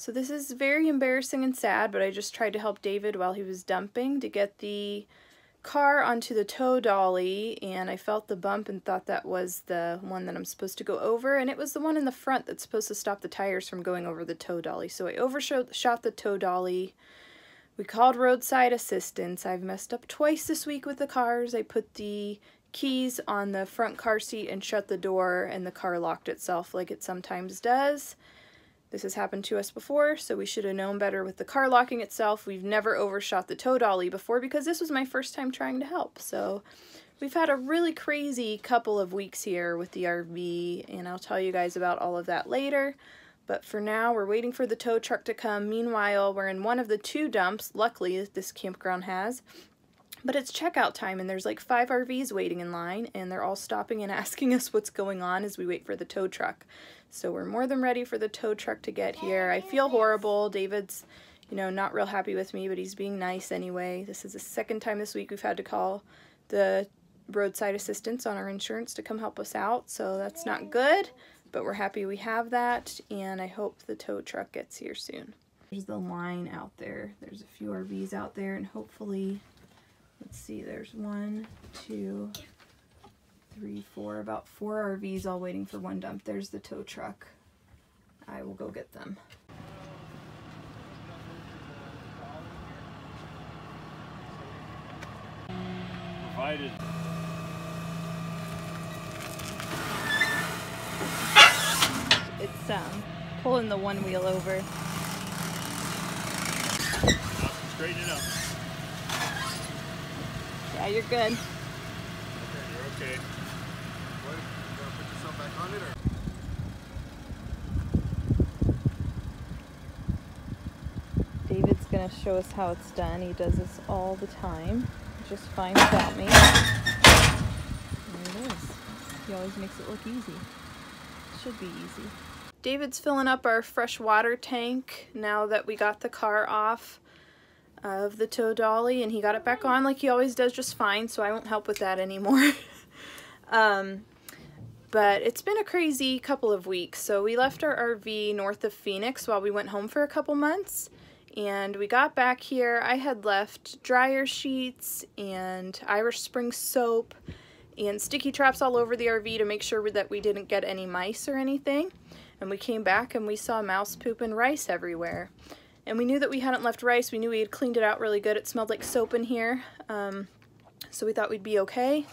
So this is very embarrassing and sad, but I just tried to help David while he was dumping to get the car onto the tow dolly, and I felt the bump and thought that was the one that I'm supposed to go over, and it was the one in the front that's supposed to stop the tires from going over the tow dolly. So I overshot the tow dolly. We called roadside assistance. I've messed up twice this week with the cars. I put the keys on the front car seat and shut the door, and the car locked itself like it sometimes does. This has happened to us before, so we should have known better with the car locking itself. We've never overshot the tow dolly before because this was my first time trying to help. So we've had a really crazy couple of weeks here with the RV, and I'll tell you guys about all of that later. But for now, we're waiting for the tow truck to come. Meanwhile, we're in one of the 2 dumps, luckily, this campground has. But it's checkout time, and there's like 5 RVs waiting in line, and they're all stopping and asking us what's going on as we wait for the tow truck. So we're more than ready for the tow truck to get here. I feel horrible. David's, you know, not real happy with me, but he's being nice anyway. This is the 2nd time this week we've had to call the roadside assistance on our insurance to come help us out, so that's not good, but we're happy we have that, and I hope the tow truck gets here soon. There's the line out there. There's a few RVs out there, and hopefully, let's see, there's 1, 2, 3, 4, about 4 RVs all waiting for one dump. There's the tow truck. I will go get them. Provided. It's pulling the one wheel over. Straighten it up. Yeah, you're good. Okay, you're okay. What? You gotta put yourself back on it, or? David's gonna show us how it's done. He does this all the time. Just fine without me. There it is. He always makes it look easy. It should be easy. David's filling up our fresh water tank now that we got the car off of the tow dolly, and he got it back on like he always does just fine, so I won't help with that anymore. But it's been a crazy couple of weeks. So we left our RV north of Phoenix while we went home for a couple months, and we got back here. I had left dryer sheets and Irish Spring soap and sticky traps all over the RV to make sure that we didn't get any mice or anything. And we came back and we saw mouse poop and rice everywhere. And we knew that we hadn't left rice. We knew we had cleaned it out really good. It smelled like soap in here. So we thought we'd be okay.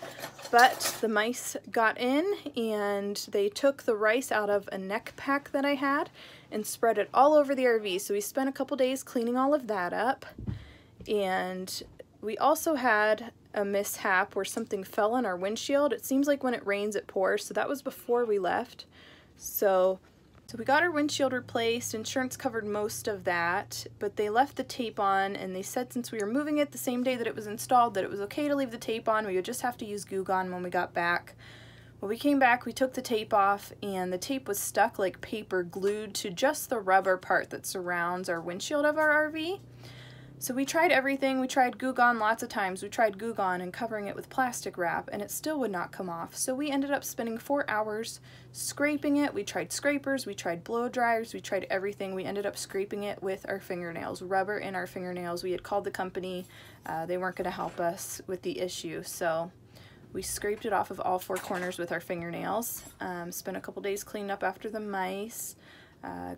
But the mice got in and they took the rice out of a neck pack that I had and spread it all over the RV. So we spent a couple days cleaning all of that up. And we also had a mishap where something fell on our windshield. It seems like when it rains it pours. So that was before we left. So we got our windshield replaced. Insurance covered most of that, but they left the tape on, and they said since we were moving it the same day that it was installed that it was okay to leave the tape on. We would just have to use Goo Gone when we got back. When we came back, we took the tape off, and the tape was stuck like paper glued to just the rubber part that surrounds our windshield of our RV. So we tried everything. We tried Goo Gone lots of times. We tried Goo Gone and covering it with plastic wrap, and it still would not come off. So we ended up spending 4 hours scraping it. We tried scrapers, we tried blow dryers, we tried everything. We ended up scraping it with our fingernails, rubber in our fingernails. We had called the company. They weren't going to help us with the issue, so we scraped it off of all 4 corners with our fingernails. Spent a couple days cleaning up after the mice.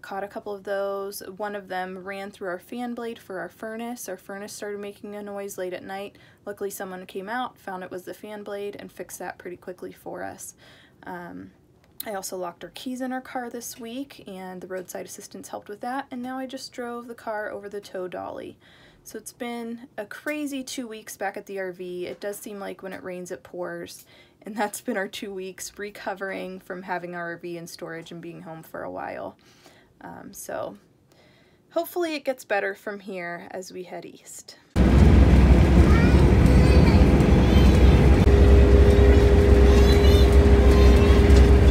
Caught a couple of those. One of them ran through our fan blade for our furnace. Our furnace started making a noise late at night. Luckily someone came out, found it was the fan blade, and fixed that pretty quickly for us. I also locked our keys in our car this week, and the roadside assistance helped with that, and now I just drove the car over the tow dolly. So it's been a crazy 2 weeks back at the RV. It does seem like when it rains it pours, and that's been our 2 weeks recovering from having our RV in storage and being home for a while. So hopefully it gets better from here as we head east.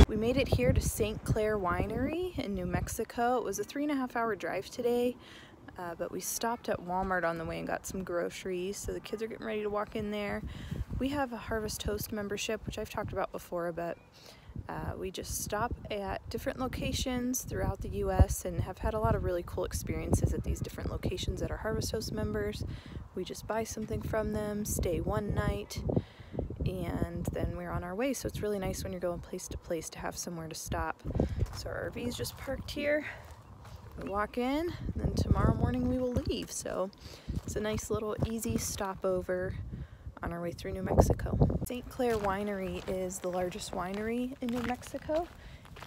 We made it here to St. Clair Winery in New Mexico. It was a 3.5-hour drive today, but we stopped at Walmart on the way and got some groceries, so the kids are getting ready to walk in there. We have a Harvest Toast membership, which I've talked about before, but We just stop at different locations throughout the U.S. and have had a lot of really cool experiences at these different locations that are Harvest Host members. We just buy something from them, stay one night, and then we're on our way. So it's really nice when you're going place to place to have somewhere to stop. So our RV is just parked here. We walk in, and then tomorrow morning we will leave. So it's a nice little easy stopover on our way through New Mexico. St. Clair Winery is the largest winery in New Mexico,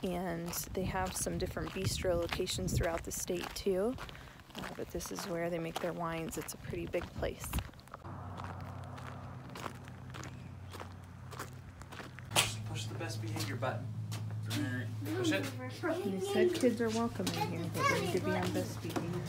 and they have some different bistro locations throughout the state too. But this is where they make their wines. It's a pretty big place. Push the best behavior button. Push it. They said kids are welcome in here, but they need to be on best behavior.